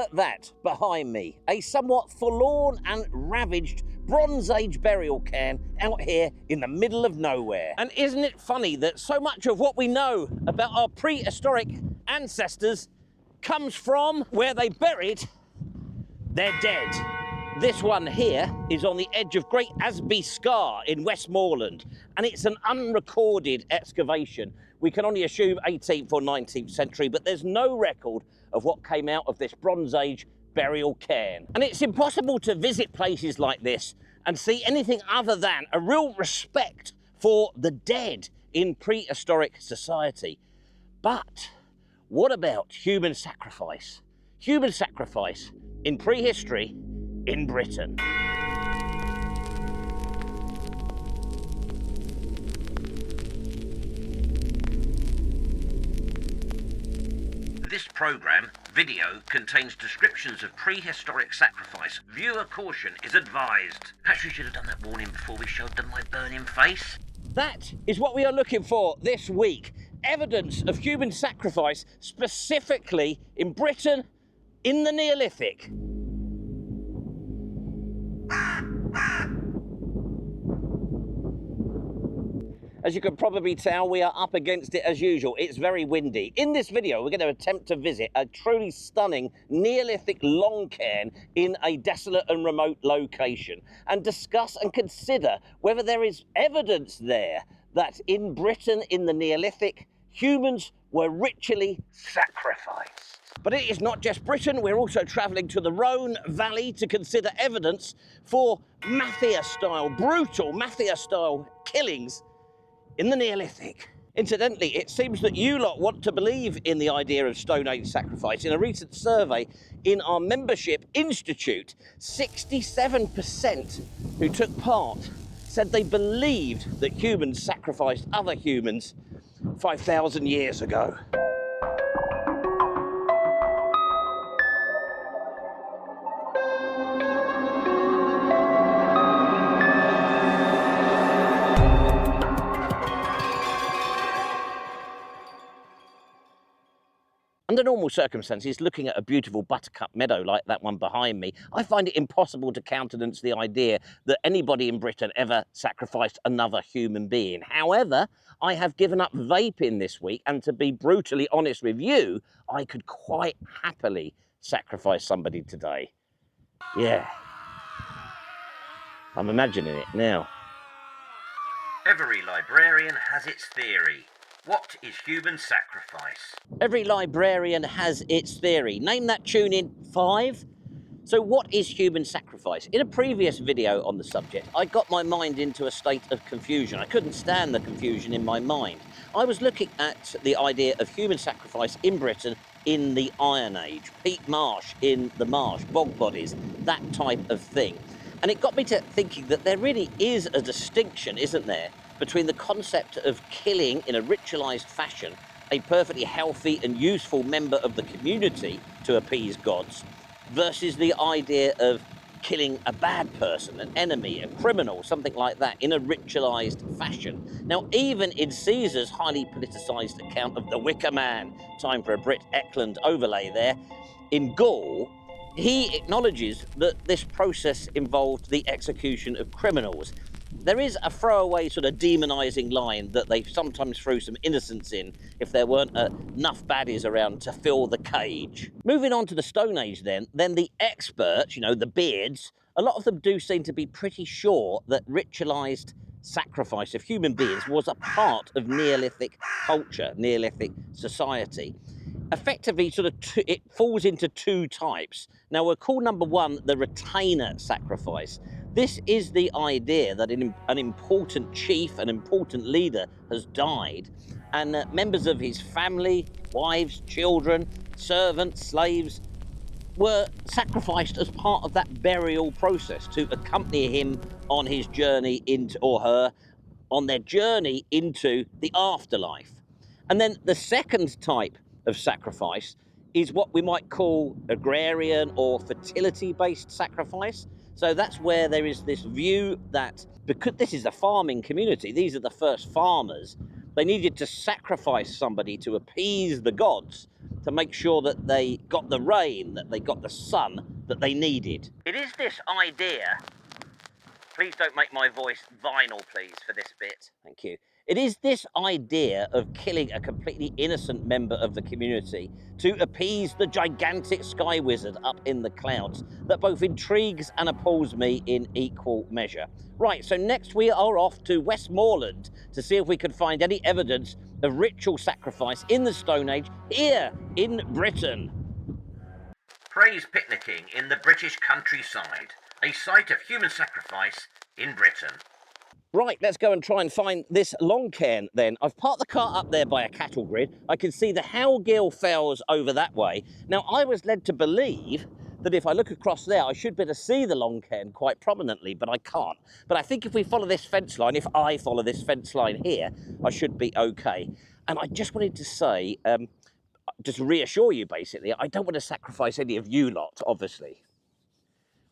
at that behind me, a somewhat forlorn and ravaged Bronze Age burial cairn out here in the middle of nowhere. And isn't it funny that so much of what we know about our prehistoric ancestors comes from where they buried their dead? This one here is on the edge of Great Asby Scar in Westmorland, and it's an unrecorded excavation. We can only assume 18th or 19th century, but there's no record of what came out of this Bronze Age burial cairn. And it's impossible to visit places like this and see anything other than a real respect for the dead in prehistoric society. But what about human sacrifice? Human sacrifice in prehistory in Britain. This programme, video, contains descriptions of prehistoric sacrifice. Viewer caution is advised. Perhaps we should have done that warning before we showed them my burning face. That is what we are looking for this week. Evidence of human sacrifice, specifically in Britain in the Neolithic. As you can probably tell, we are up against it as usual. It's very windy. In this video, we're going to attempt to visit a truly stunning Neolithic long cairn in a desolate and remote location and discuss and consider whether there is evidence there that in Britain in the Neolithic, humans were ritually sacrificed. But it is not just Britain, we're also travelling to the Rhone Valley to consider evidence for Mafia-style, brutal Mafia-style killings in the Neolithic. Incidentally, it seems that you lot want to believe in the idea of Stone Age sacrifice. In a recent survey in our membership institute, 67% who took part said they believed that humans sacrificed other humans 5,000 years ago. Under normal circumstances, looking at a beautiful buttercup meadow like that one behind me, I find it impossible to countenance the idea that anybody in Britain ever sacrificed another human being. However, I have given up vaping this week, and to be brutally honest with you, I could quite happily sacrifice somebody today. Yeah. I'm imagining it now. Every librarian has its theory. What is human sacrifice? Every librarian has its theory. Name that tune in 5. So what is human sacrifice? In a previous video on the subject, I got my mind into a state of confusion. I couldn't stand the confusion in my mind. I was looking at the idea of human sacrifice in Britain in the Iron Age, peat marsh in the marsh, bog bodies, that type of thing. And it got me to thinking that there really is a distinction, isn't there, between the concept of killing in a ritualized fashion a perfectly healthy and useful member of the community to appease gods versus the idea of killing a bad person, an enemy, a criminal, something like that, in a ritualized fashion. Now, even in Caesar's highly politicized account of the Wicker Man, time for a Brit Eklund overlay there, in Gaul, he acknowledges that this process involved the execution of criminals. There is a throwaway sort of demonising line that they sometimes threw some innocence in if there weren't enough baddies around to fill the cage. Moving on to the Stone Age then the experts, you know, the beards, a lot of them do seem to be pretty sure that ritualised sacrifice of human beings was a part of Neolithic culture, Neolithic society. Effectively, it falls into 2 types. Now, we'll call number 1 the retainer sacrifice. This is the idea that an important chief, an important leader has died, and members of his family, wives, children, servants, slaves, were sacrificed as part of that burial process to accompany him on his journey into, or her, on their journey into the afterlife. And then the second type of sacrifice is what we might call agrarian or fertility-based sacrifice. So that's where there is this view that because this is a farming community, these are the first farmers, they needed to sacrifice somebody to appease the gods to make sure that they got the rain, that they got the sun that they needed. It is this idea, please don't make my voice vinyl, please, for this bit. Thank you. It is this idea of killing a completely innocent member of the community to appease the gigantic sky wizard up in the clouds that both intrigues and appalls me in equal measure. Right, so next we are off to Westmorland to see if we can find any evidence of ritual sacrifice in the Stone Age here in Britain. Praise picnicking in the British countryside, a site of human sacrifice in Britain. Right, let's go and try and find this long cairn then. I've parked the car up there by a cattle grid. I can see the Howgill Fells over that way. Now, I was led to believe that if I look across there, I should be able to see the long cairn quite prominently, but I can't. But I think if we follow this fence line, if I follow this fence line here, I should be okay. And I just wanted to say, just reassure you basically, I don't want to sacrifice any of you lot, obviously.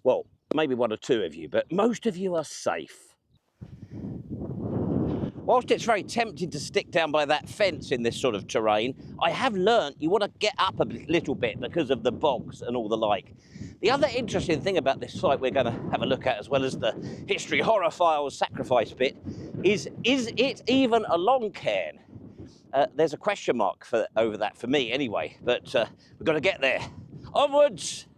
Well, maybe one or two of you, but most of you are safe. Whilst it's very tempting to stick down by that fence in this sort of terrain, I have learnt you want to get up a little bit because of the bogs and all the like. The other interesting thing about this site we're going to have a look at, as well as the History Horror Files sacrifice bit, is it even a long cairn? There's a question mark over that for me anyway, but we've got to get there. Onwards!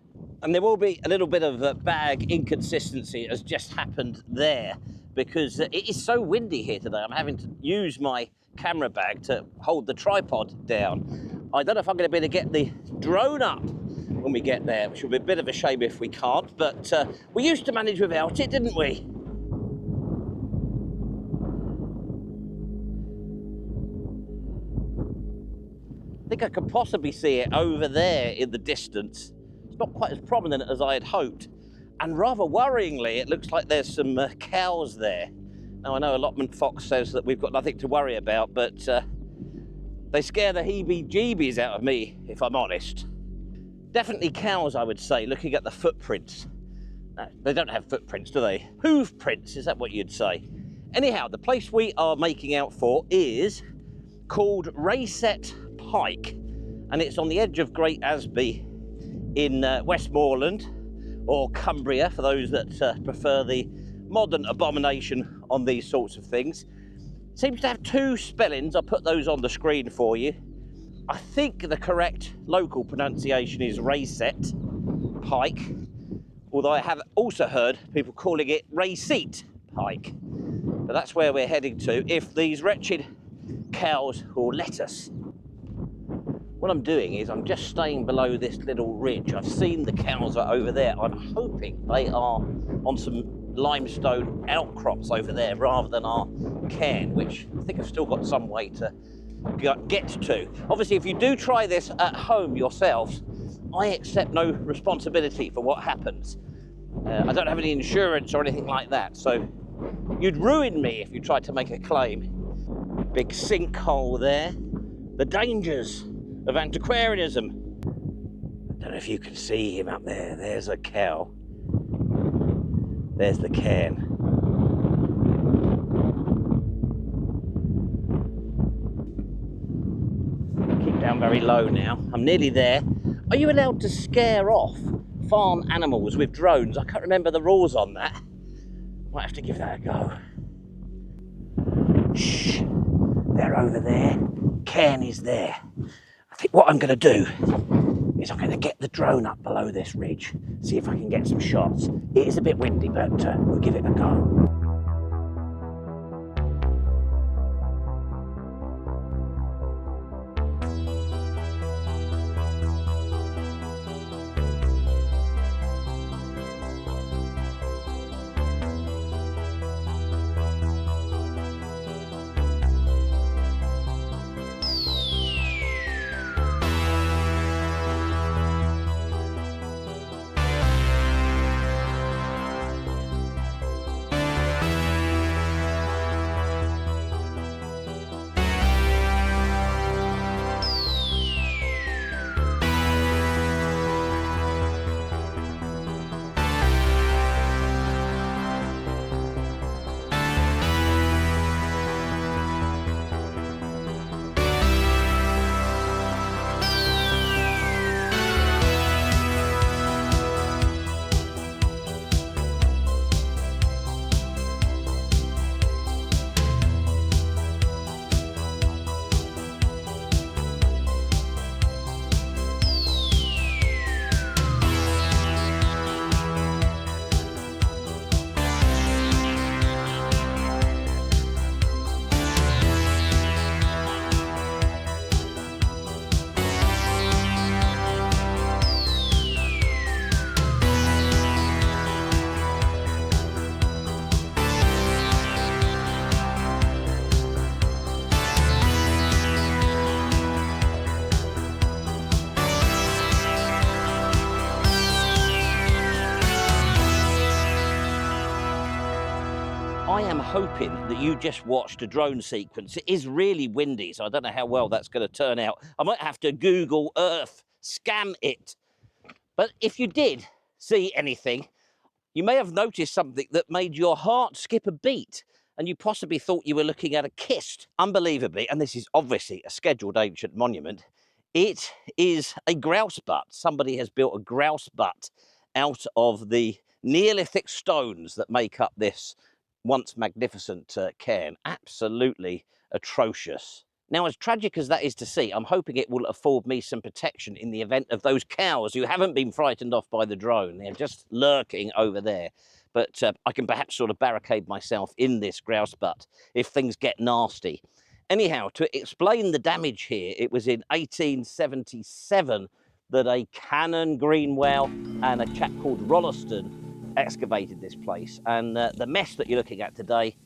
And there will be a little bit of bag inconsistency as just happened there, because it is so windy here today. I'm having to use my camera bag to hold the tripod down. I don't know if I'm going to be able to get the drone up when we get there, which will be a bit of a shame if we can't, but we used to manage without it, didn't we? I think I could possibly see it over there in the distance. It's not quite as prominent as I had hoped. And rather worryingly, it looks like there's some cows there. Now, I know Allotment Fox says that we've got nothing to worry about, but they scare the heebie-jeebies out of me, if I'm honest. Definitely cows, I would say, looking at the footprints. No, they don't have footprints, do they? Hoof prints, is that what you'd say? Anyhow, the place we are making out for is called Raiset Pike, and it's on the edge of Great Asby in Westmorland, or Cumbria, for those that prefer the modern abomination on these sorts of things. Seems to have two spellings. I'll put those on the screen for you. I think the correct local pronunciation is Raiset Pike, although I have also heard people calling it Rayseat Pike. But that's where we're heading to, if these wretched cows will let us. What I'm doing is I'm just staying below this little ridge. I've seen the cows are over there. I'm hoping they are on some limestone outcrops over there rather than our cairn, which I think I've still got some way to get to. Obviously, if you do try this at home yourselves, I accept no responsibility for what happens. I don't have any insurance or anything like that, so you'd ruin me if you tried to make a claim. Big sinkhole there. The dangers of antiquarianism. I don't know if you can see him up there. There's a cow. There's the cairn. Keep down very low now. I'm nearly there. Are you allowed to scare off farm animals with drones? I can't remember the rules on that. Might have to give that a go. Shh. They're over there. Cairn is there. I think what I'm going to do is I'm going to get the drone up below this ridge, see if I can get some shots. It is a bit windy, but we'll give it a go. I am hoping that you just watched a drone sequence. It is really windy, so I don't know how well that's going to turn out. I might have to Google Earth, scan it. But if you did see anything, you may have noticed something that made your heart skip a beat, and you possibly thought you were looking at a kist. Unbelievably, and this is obviously a scheduled ancient monument, it is a grouse butt. Somebody has built a grouse butt out of the Neolithic stones that make up this once magnificent cairn. Absolutely atrocious. Now, as tragic as that is to see, I'm hoping it will afford me some protection in the event of those cows who haven't been frightened off by the drone. They're just lurking over there. But I can perhaps sort of barricade myself in this grouse butt if things get nasty. Anyhow, to explain the damage here, it was in 1877 that a Canon Greenwell and a chap called Rolleston excavated this place, and the mess that you're looking at today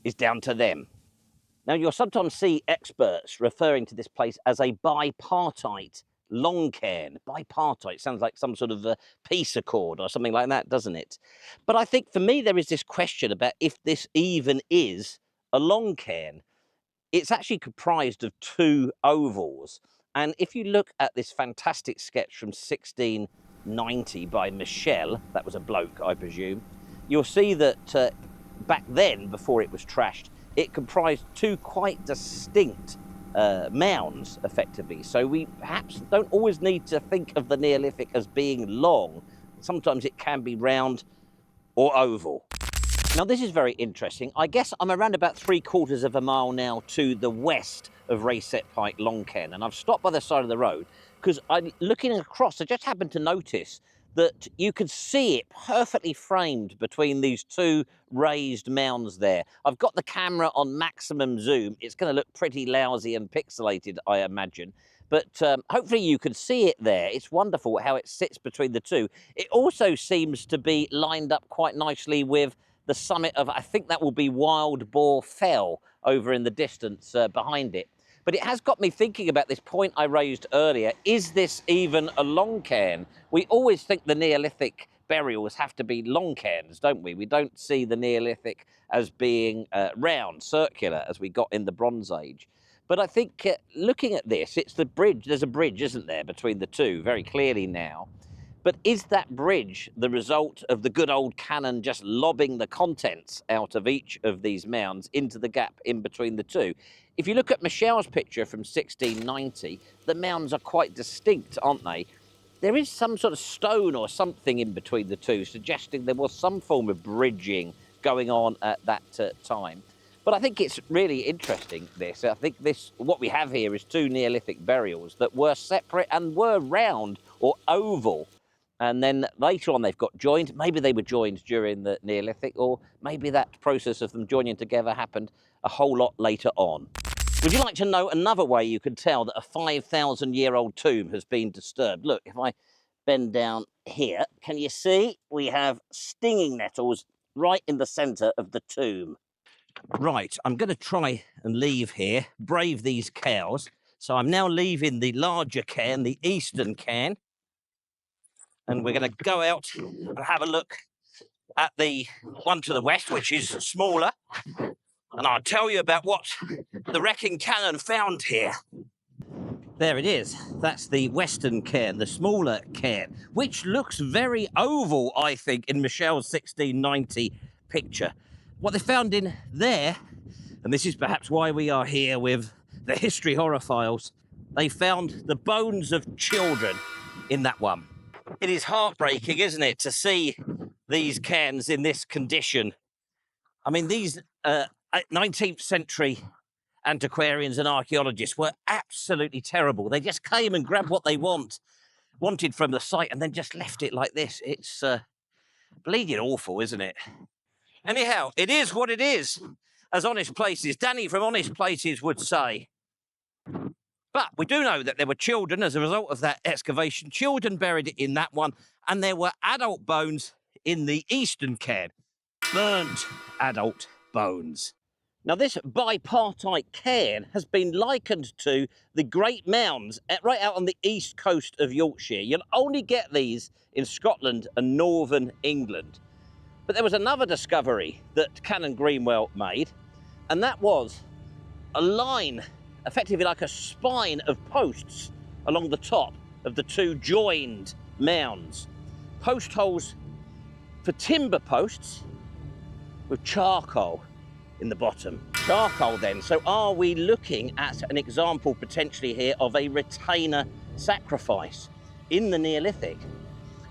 is down to them. Now, you'll sometimes see experts referring to this place as a bipartite long cairn. Bipartite sounds like some sort of a peace accord or something like that, doesn't it? But I think for me there is this question about if this even is a long cairn. It's actually comprised of two ovals, and if you look at this fantastic sketch from 1690 by Michel, that was a bloke I presume, you'll see that back then, before it was trashed, it comprised two quite distinct mounds, effectively. So we perhaps don't always need to think of the Neolithic as being long. Sometimes it can be round or oval. Now, this is very interesting. I guess I'm around about 3/4 of a mile now to the west of Rayseat Pike Long Cairn, and I've stopped by the side of the road because I'm looking across. I just happened to notice that you can see it perfectly framed between these two raised mounds there. I've got the camera on maximum zoom. It's going to look pretty lousy and pixelated, I imagine. But hopefully you can see it there. It's wonderful how it sits between the two. It also seems to be lined up quite nicely with the summit of, I think that will be Wild Boar Fell over in the distance behind it. But it has got me thinking about this point I raised earlier. Is this even a long cairn? We always think the Neolithic burials have to be long cairns, don't we? We don't see the Neolithic as being round, circular, as we got in the Bronze Age. But I think looking at this, it's the bridge. There's a bridge, isn't there, between the two, very clearly now. But is that bridge the result of the good old cannon just lobbing the contents out of each of these mounds into the gap in between the two? If you look at Michel's picture from 1690, the mounds are quite distinct, aren't they? There is some sort of stone or something in between the two, suggesting there was some form of bridging going on at that time. But I think it's really interesting, this. I think what we have here is two Neolithic burials that were separate and were round or oval. And then later on they've got joined. Maybe they were joined during the Neolithic, or maybe that process of them joining together happened a whole lot later on. Would you like to know another way you can tell that a 5,000-year-old tomb has been disturbed? Look, if I bend down here, can you see we have stinging nettles right in the centre of the tomb? Right, I'm going to try and leave here, brave these cows. So I'm now leaving the larger cairn, the eastern cairn. And we're going to go out and have a look at the one to the west, which is smaller. And I'll tell you about what the wrecking cannon found here. There it is. That's the western cairn, the smaller cairn, which looks very oval, I think, in Michel's 1690 picture. What they found in there, and this is perhaps why we are here with the History Horror Files, they found the bones of children in that one. It is heartbreaking, isn't it, to see these cairns in this condition. I mean, these 19th century antiquarians and archaeologists were absolutely terrible. They just came and grabbed what they wanted from the site and then just left it like this. It's bleeding awful, isn't it? Anyhow, it is what it is, as Honest Places, Danny from Honest Places would say. But we do know that there were children as a result of that excavation, children buried in that one, and there were adult bones in the eastern cairn, burnt adult bones. Now, this bipartite cairn has been likened to the Great Mounds right out on the east coast of Yorkshire. You'll only get these in Scotland and northern England. But there was another discovery that Canon Greenwell made, and that was a line, effectively like a spine of posts along the top of the two joined mounds. Post holes for timber posts with charcoal in the bottom. Charcoal then, so are we looking at an example potentially here of a retainer sacrifice in the Neolithic?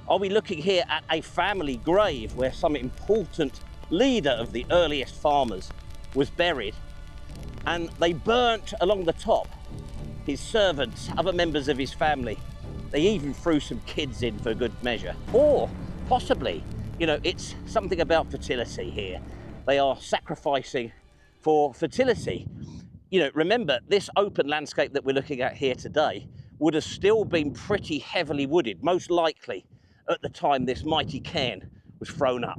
Are we looking here at a family grave where some important leader of the earliest farmers was buried and they burnt along the top his servants, other members of his family? They even threw some kids in for good measure. Or possibly, you know, it's something about fertility here. They are sacrificing for fertility. You know, remember, this open landscape that we're looking at here today would have still been pretty heavily wooded, most likely at the time this mighty cairn was thrown up.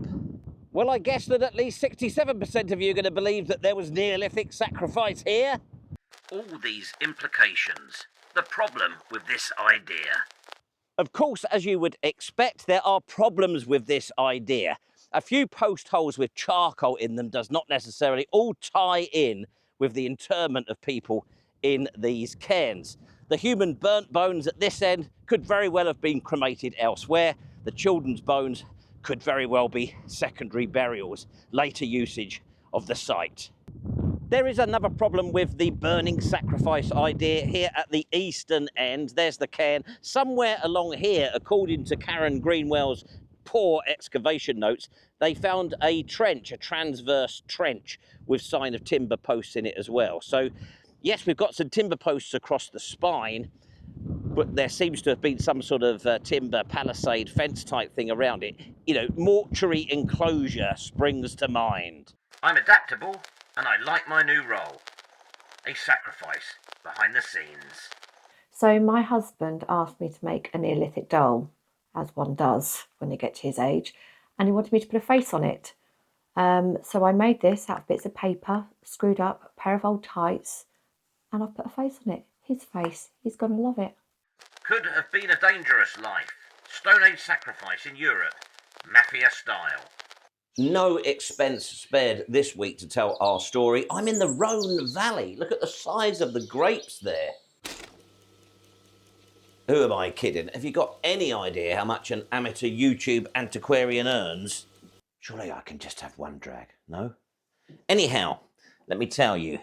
Well, I guess that at least 67% of you are going to believe that there was Neolithic sacrifice here. All these implications. The problem with this idea. Of course, as you would expect, there are problems with this idea. A few post holes with charcoal in them does not necessarily all tie in with the interment of people in these cairns. The human burnt bones at this end could very well have been cremated elsewhere. The children's bones could very well be secondary burials, later usage of the site. There is another problem with the burning sacrifice idea here at the eastern end. There's the cairn. Somewhere along here, according to Karen Greenwell's poor excavation notes, they found a trench, a transverse trench with sign of timber posts in it as well. So yes, we've got some timber posts across the spine, but there seems to have been some sort of timber palisade fence type thing around it. You know, mortuary enclosure springs to mind. I'm adaptable, and I like my new role. A sacrifice behind the scenes. So my husband asked me to make a Neolithic doll, as one does when they get to his age, and he wanted me to put a face on it. So I made this out of bits of paper, screwed up, a pair of old tights, and I've put a face on it. His face. He's going to love it. Could have been a dangerous life. Stone Age sacrifice in Europe. Mafia style. No expense spared this week to tell our story. I'm in the Rhone Valley. Look at the size of the grapes there. Who am I kidding? Have you got any idea how much an amateur YouTube antiquarian earns? Surely I can just have one drag, no? Anyhow, let me tell you,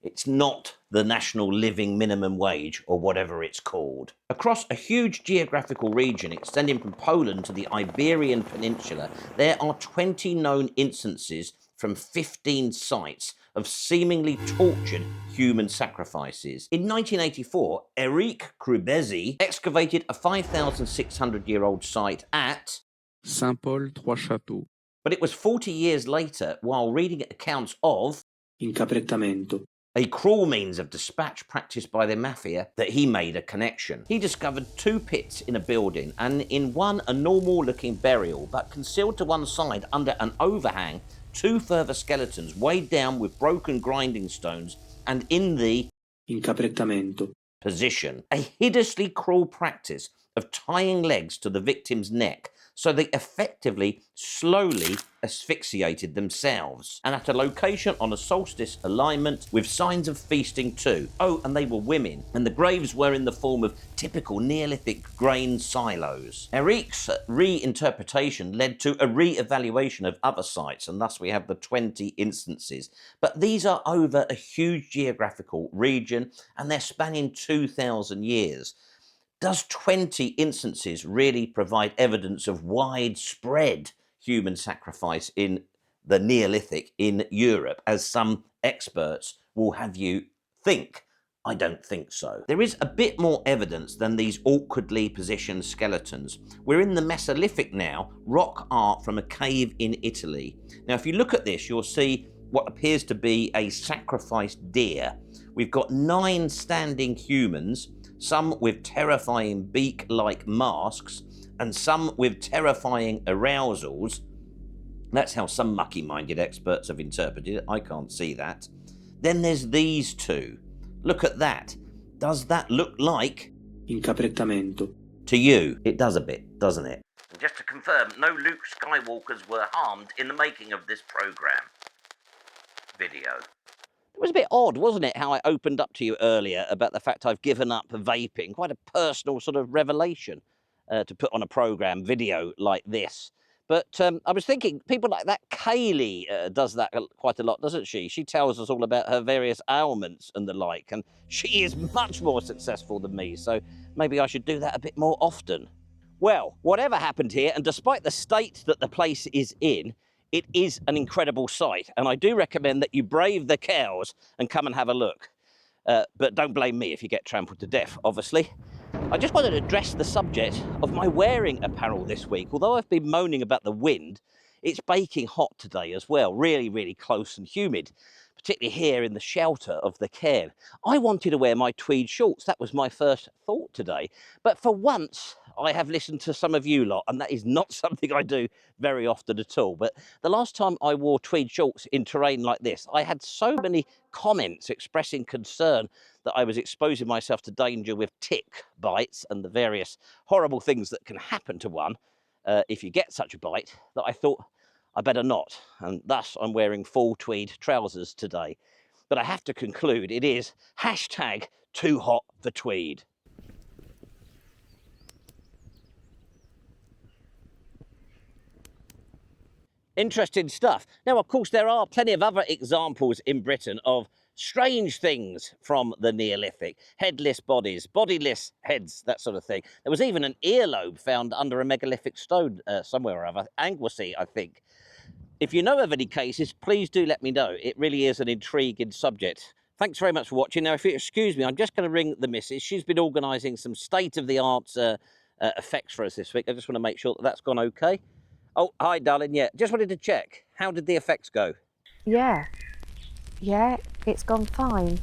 it's not the national living minimum wage or whatever it's called. Across a huge geographical region extending from Poland to the Iberian Peninsula, there are 20 known instances from 15 sites of seemingly tortured human sacrifices. In 1984, Eric Krubezi excavated a 5,600-year-old site at Saint Paul Trois Chateaux. But it was 40 years later, while reading accounts of Incaprettamento. a cruel means of dispatch practiced by the Mafia, that he made a connection. He discovered 2 pits in a building, and in one a normal-looking burial, but concealed to one side under an overhang, 2 further skeletons weighed down with broken grinding stones, and in the Incaprettamento. position, a hideously cruel practice of tying legs to the victim's neck, so they effectively slowly asphyxiated themselves, and at a location on a solstice alignment with signs of feasting too. Oh, and they were women, and the graves were in the form of typical Neolithic grain silos. Eric's reinterpretation led to a re-evaluation of other sites, and thus we have the 20 instances. But these are over a huge geographical region, and they're spanning 2,000 years. Does 20 instances really provide evidence of widespread human sacrifice in the Neolithic in Europe, as some experts will have you think? I don't think so. There is a bit more evidence than these awkwardly positioned skeletons. We're in the Mesolithic now, rock art from a cave in Italy. Now, if you look at this, you'll see what appears to be a sacrificed deer. We've got 9 standing humans, some with terrifying beak-like masks, and some with terrifying arousals. That's how some mucky-minded experts have interpreted it. I can't see that. Then there's these 2. Look at that. Does that look like Incaprettamento. to you? It does a bit, doesn't it? And just to confirm no Luke Skywalkers were harmed in the making of this programme. Video. It was a bit odd, wasn't it, how I opened up to you earlier about the fact I've given up vaping. Quite a personal sort of revelation to put on a programme video like this. But I was thinking, people like that, Kaylee does that quite a lot, doesn't she? She tells us all about her various ailments and the like, and she is much more successful than me, so maybe I should do that a bit more often. Well, whatever happened here, and despite the state that the place is in, it is an incredible sight, and I do recommend that you brave the cows and come and have a look. But don't blame me if you get trampled to death, obviously. I just wanted to address the subject of my wearing apparel this week. Although I've been moaning about the wind, it's baking hot today as well, really, really close and humid, particularly here in the shelter of the cairn. I wanted to wear my tweed shorts. That was my first thought today. But for once, I have listened to some of you lot, and that is not something I do very often at all. But the last time I wore tweed shorts in terrain like this, I had so many comments expressing concern that I was exposing myself to danger with tick bites and the various horrible things that can happen to one if you get such a bite, that I thought I better not. And thus I'm wearing full tweed trousers today. But I have to conclude it is hashtag too hot for tweed. Interesting stuff. Now, of course, there are plenty of other examples in Britain of strange things from the Neolithic. Headless bodies, bodiless heads, that sort of thing. There was even an earlobe found under a megalithic stone somewhere or other, Anglesey, I think. If you know of any cases, please do let me know. It really is an intriguing subject. Thanks very much for watching. Now, if you excuse me, I'm just going to ring the missus. She's been organising some state-of-the-art effects for us this week. I just want to make sure that that's gone okay. Oh, hi, darling. Yeah, just wanted to check. How did the effects go? Yeah, it's gone fine.